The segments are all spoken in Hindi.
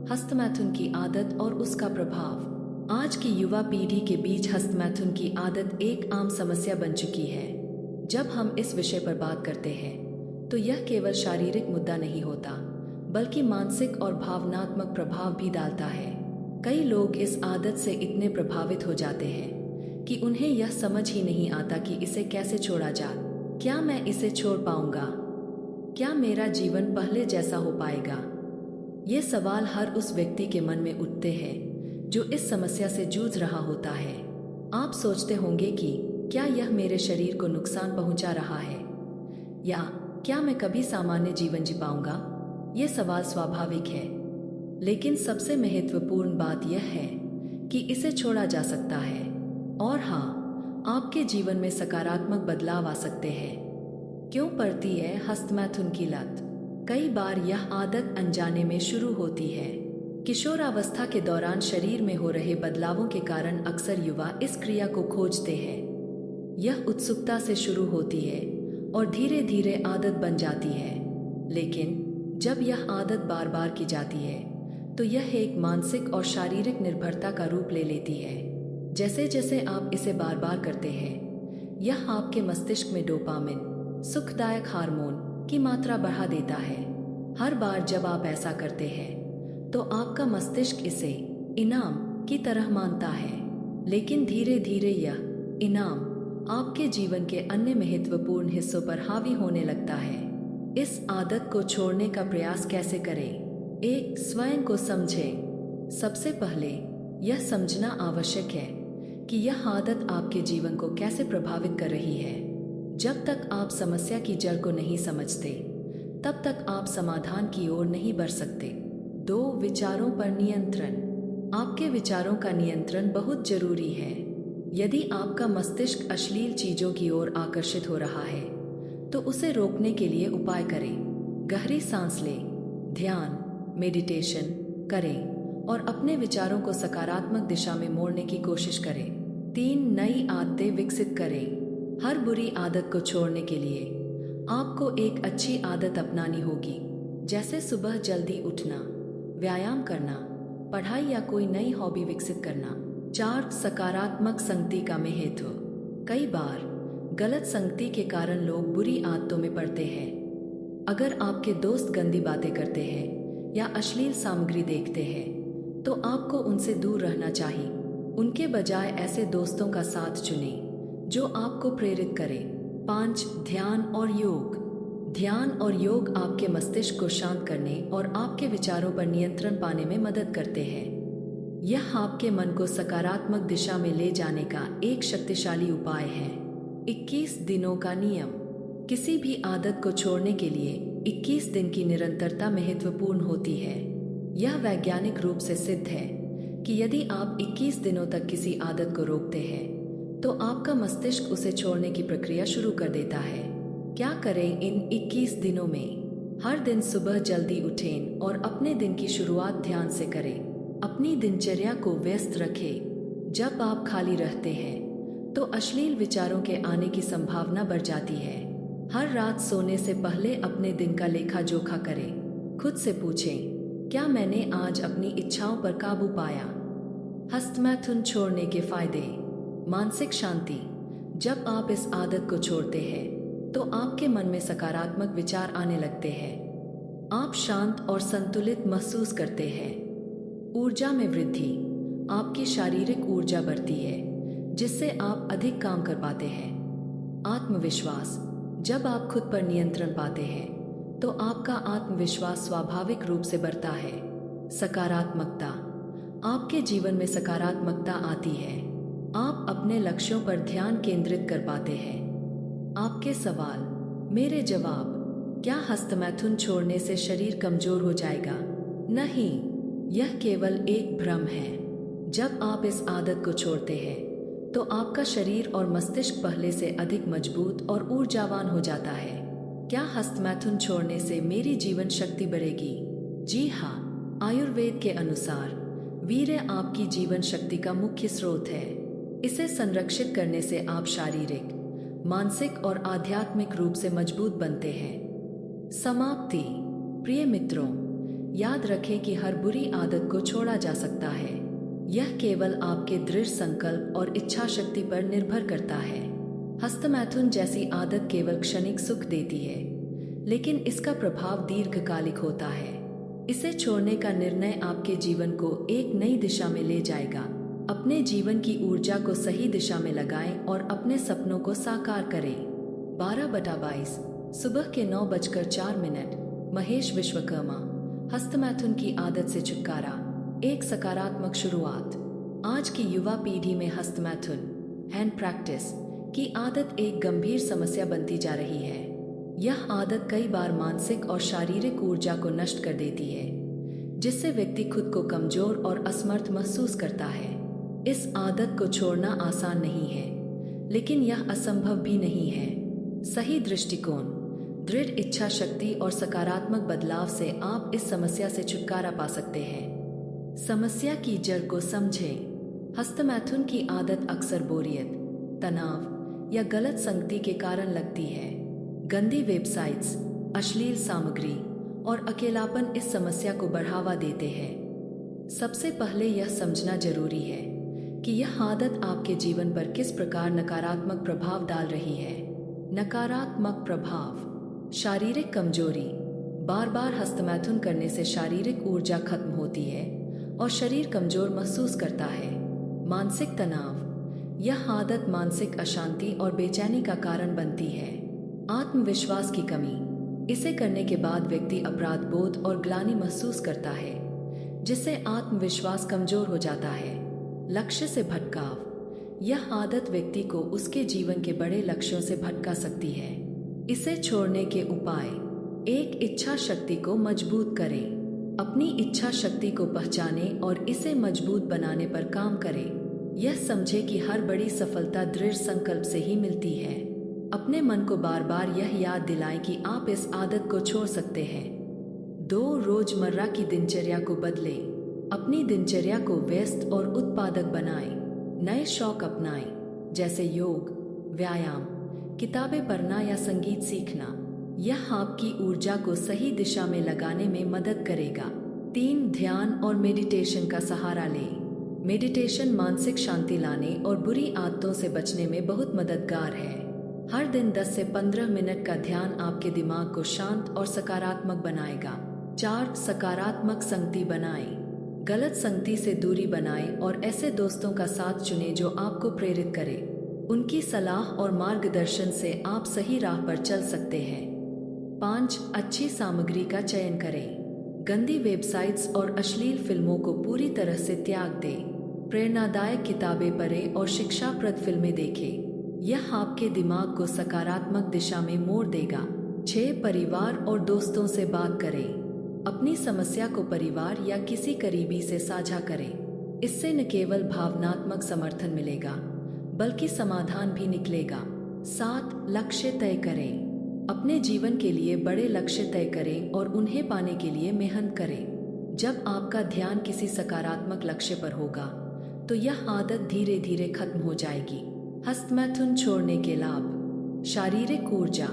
हस्तमैथुन की आदत और उसका प्रभाव। आज की युवा पीढ़ी के बीच हस्तमैथुन की आदत एक आम समस्या बन चुकी है। जब हम इस विषय पर बात करते हैं तो यह केवल शारीरिक मुद्दा नहीं होता, बल्कि मानसिक और भावनात्मक प्रभाव भी डालता है। कई लोग इस आदत से इतने प्रभावित हो जाते हैं कि उन्हें यह समझ ही नहीं आता कि इसे कैसे छोड़ा जाए। क्या मैं इसे छोड़ पाऊंगा? क्या मेरा जीवन पहले जैसा हो पाएगा? ये सवाल हर उस व्यक्ति के मन में उठते हैं जो इस समस्या से जूझ रहा होता है। आप सोचते होंगे कि क्या यह मेरे शरीर को नुकसान पहुंचा रहा है, या क्या मैं कभी सामान्य जीवन जी पाऊंगा? ये सवाल स्वाभाविक है, लेकिन सबसे महत्वपूर्ण बात यह है कि इसे छोड़ा जा सकता है। और हाँ, आपके जीवन में सकारात्मक बदलाव आ सकते हैं। क्यों पड़ती है हस्तमैथुन की लत? कई बार यह आदत अनजाने में शुरू होती है। किशोरावस्था के दौरान शरीर में हो रहे बदलावों के कारण अक्सर युवा इस क्रिया को खोजते हैं। यह उत्सुकता से शुरू होती है और धीरे धीरे आदत बन जाती है। लेकिन जब यह आदत बार बार की जाती है तो यह एक मानसिक और शारीरिक निर्भरता का रूप ले लेती है। जैसे जैसे आप इसे बार बार करते हैं, यह आपके मस्तिष्क में डोपामिन, सुखदायक हार्मोन की मात्रा बढ़ा देता है। हर बार जब आप ऐसा करते हैं तो आपका मस्तिष्क इसे इनाम की तरह मानता है, लेकिन धीरे धीरे यह इनाम आपके जीवन के अन्य महत्वपूर्ण हिस्सों पर हावी होने लगता है। इस आदत को छोड़ने का प्रयास कैसे करें? एक, स्वयं को समझें। सबसे पहले यह समझना आवश्यक है कि यह आदत आपके जीवन को कैसे प्रभावित कर रही है। जब तक आप समस्या की जड़ को नहीं समझते, तब तक आप समाधान की ओर नहीं बढ़ सकते। 2, विचारों पर नियंत्रण। आपके विचारों का नियंत्रण बहुत जरूरी है। यदि आपका मस्तिष्क अश्लील चीजों की ओर आकर्षित हो रहा है, तो उसे रोकने के लिए उपाय करें। गहरी सांस लें, ध्यान, मेडिटेशन करें और अपने विचारों को सकारात्मक दिशा में मोड़ने की कोशिश करें। 3, नई आदतें विकसित करें। हर बुरी आदत को छोड़ने के लिए आपको एक अच्छी आदत अपनानी होगी, जैसे सुबह जल्दी उठना, व्यायाम करना, पढ़ाई या कोई नई हॉबी विकसित करना। 4, सकारात्मक संगति का महत्व। कई बार गलत संगति के कारण लोग बुरी आदतों में पड़ते हैं। अगर आपके दोस्त गंदी बातें करते हैं या अश्लील सामग्री देखते हैं, तो आपको उनसे दूर रहना चाहिए। उनके बजाय ऐसे दोस्तों का साथ चुनें जो आपको प्रेरित करे। 5, ध्यान और योग। ध्यान और योग आपके मस्तिष्क को शांत करने और आपके विचारों पर नियंत्रण पाने में मदद करते हैं। यह आपके मन को सकारात्मक दिशा में ले जाने का एक शक्तिशाली उपाय है। 21 दिनों का नियम। किसी भी आदत को छोड़ने के लिए 21 दिन की निरंतरता महत्वपूर्ण होती है। यह वैज्ञानिक रूप से सिद्ध है कि यदि आप 21 दिनों तक किसी आदत को रोकते हैं, तो आपका मस्तिष्क उसे छोड़ने की प्रक्रिया शुरू कर देता है। क्या करें इन 21 दिनों में? हर दिन सुबह जल्दी उठें और अपने दिन की शुरुआत ध्यान से करें। अपनी दिनचर्या को व्यस्त रखें। जब आप खाली रहते हैं तो अश्लील विचारों के आने की संभावना बढ़ जाती है। हर रात सोने से पहले अपने दिन का लेखा जोखा करें। खुद से पूछें, क्या मैंने आज अपनी इच्छाओं पर काबू पाया? हस्तमैथुन छोड़ने के फायदे। मानसिक शांति। जब आप इस आदत को छोड़ते हैं तो आपके मन में सकारात्मक विचार आने लगते हैं। आप शांत और संतुलित महसूस करते हैं। ऊर्जा में वृद्धि। आपकी शारीरिक ऊर्जा बढ़ती है, जिससे आप अधिक काम कर पाते हैं। आत्मविश्वास। जब आप खुद पर नियंत्रण पाते हैं तो आपका आत्मविश्वास स्वाभाविक रूप से बढ़ता है। सकारात्मकता। आपके जीवन में सकारात्मकता आती है। आप अपने लक्ष्यों पर ध्यान केंद्रित कर पाते हैं। आपके सवाल, मेरे जवाब। क्या हस्तमैथुन छोड़ने से शरीर कमजोर हो जाएगा? नहीं, यह केवल एक भ्रम है। जब आप इस आदत को छोड़ते हैं तो आपका शरीर और मस्तिष्क पहले से अधिक मजबूत और ऊर्जावान हो जाता है। क्या हस्तमैथुन छोड़ने से मेरी जीवन शक्ति बढ़ेगी? जी हाँ, आयुर्वेद के अनुसार वीर्य आपकी जीवन शक्ति का मुख्य स्रोत है। इसे संरक्षित करने से आप शारीरिक, मानसिक और आध्यात्मिक रूप से मजबूत बनते हैं। समाप्ति। प्रिय मित्रों, याद रखें कि हर बुरी आदत को छोड़ा जा सकता है। यह केवल आपके दृढ़ संकल्प और इच्छा शक्ति पर निर्भर करता है। हस्तमैथुन जैसी आदत केवल क्षणिक सुख देती है, लेकिन इसका प्रभाव दीर्घकालिक होता है। इसे छोड़ने का निर्णय आपके जीवन को एक नई दिशा में ले जाएगा। अपने जीवन की ऊर्जा को सही दिशा में लगाएं और अपने सपनों को साकार करें। 12/22 सुबह के 9:04। महेश विश्वकर्मा। हस्तमैथुन की आदत से छुटकारा, एक सकारात्मक शुरुआत। आज की युवा पीढ़ी में हस्तमैथुन हैंड प्रैक्टिस की आदत एक गंभीर समस्या बनती जा रही है। यह आदत कई बार मानसिक और शारीरिक ऊर्जा को नष्ट कर देती है, जिससे व्यक्ति खुद को कमजोर और असमर्थ महसूस करता है। इस आदत को छोड़ना आसान नहीं है, लेकिन यह असंभव भी नहीं है। सही दृष्टिकोण, दृढ़ इच्छा शक्ति और सकारात्मक बदलाव से आप इस समस्या से छुटकारा पा सकते हैं। समस्या की जड़ को समझें। हस्तमैथुन की आदत अक्सर बोरियत, तनाव या गलत संगति के कारण लगती है। गंदी वेबसाइट्स, अश्लील सामग्री और अकेलापन इस समस्या को बढ़ावा देते हैं। सबसे पहले यह समझना जरूरी है कि यह आदत आपके जीवन पर किस प्रकार नकारात्मक प्रभाव डाल रही है। नकारात्मक प्रभाव, शारीरिक कमजोरी। बार बार हस्तमैथुन करने से शारीरिक ऊर्जा खत्म होती है और शरीर कमजोर महसूस करता है। मानसिक तनाव, यह आदत मानसिक अशांति और बेचैनी का कारण बनती है। आत्मविश्वास की कमी, इसे करने के बाद व्यक्ति अपराध बोध और ग्लानि महसूस करता है, जिससे आत्मविश्वास कमजोर हो जाता है। लक्ष्य से भटकाव, यह आदत व्यक्ति को उसके जीवन के बड़े लक्ष्यों से भटका सकती है। इसे छोड़ने के उपाय, एक इच्छा शक्ति को मजबूत करें। अपनी इच्छा शक्ति को पहचानें और इसे मजबूत बनाने पर काम करें। यह समझे कि हर बड़ी सफलता दृढ़ संकल्प से ही मिलती है। अपने मन को बार बार यह याद दिलाएं कि आप इस आदत को छोड़ सकते हैं। 2 रोजमर्रा की दिनचर्या को बदलें। अपनी दिनचर्या को व्यस्त और उत्पादक बनाएं। नए शौक अपनाएं, जैसे योग, व्यायाम, किताबें पढ़ना या संगीत सीखना। यह आपकी ऊर्जा को सही दिशा में लगाने में मदद करेगा। 3 ध्यान और मेडिटेशन का सहारा लें। मेडिटेशन मानसिक शांति लाने और बुरी आदतों से बचने में बहुत मददगार है। हर दिन 10 से 15 मिनट का ध्यान आपके दिमाग को शांत और सकारात्मक बनाएगा। 4 सकारात्मक संगति बनाएं। गलत संगति से दूरी बनाएं और ऐसे दोस्तों का साथ चुनें जो आपको प्रेरित करें। उनकी सलाह और मार्गदर्शन से आप सही राह पर चल सकते हैं। 5 अच्छी सामग्री का चयन करें। गंदी वेबसाइट्स और अश्लील फिल्मों को पूरी तरह से त्याग दें। प्रेरणादायक किताबें पढ़ें और शिक्षाप्रद फिल्में देखें। यह आपके दिमाग को सकारात्मक दिशा में मोड़ देगा। 6 परिवार और दोस्तों से बात करें। अपनी समस्या को परिवार या किसी करीबी से साझा करें। इससे न केवल भावनात्मक समर्थन मिलेगा, बल्कि समाधान भी निकलेगा। 7 लक्ष्य तय करें। अपने जीवन के लिए बड़े लक्ष्य तय करें और उन्हें पाने के लिए मेहनत करें। जब आपका ध्यान किसी सकारात्मक लक्ष्य पर होगा, तो यह आदत धीरे धीरे खत्म हो जाएगी। हस्तमैथुन छोड़ने के लाभ, शारीरिक ऊर्जा,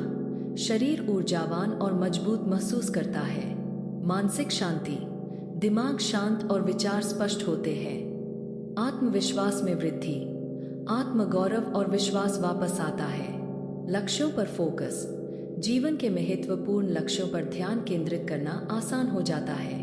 शरीर ऊर्जावान और मजबूत महसूस करता है। मानसिक शांति, दिमाग शांत और विचार स्पष्ट होते हैं। आत्मविश्वास में वृद्धि, आत्मगौरव और विश्वास वापस आता है। लक्ष्यों पर फोकस, जीवन के महत्वपूर्ण लक्ष्यों पर ध्यान केंद्रित करना आसान हो जाता है।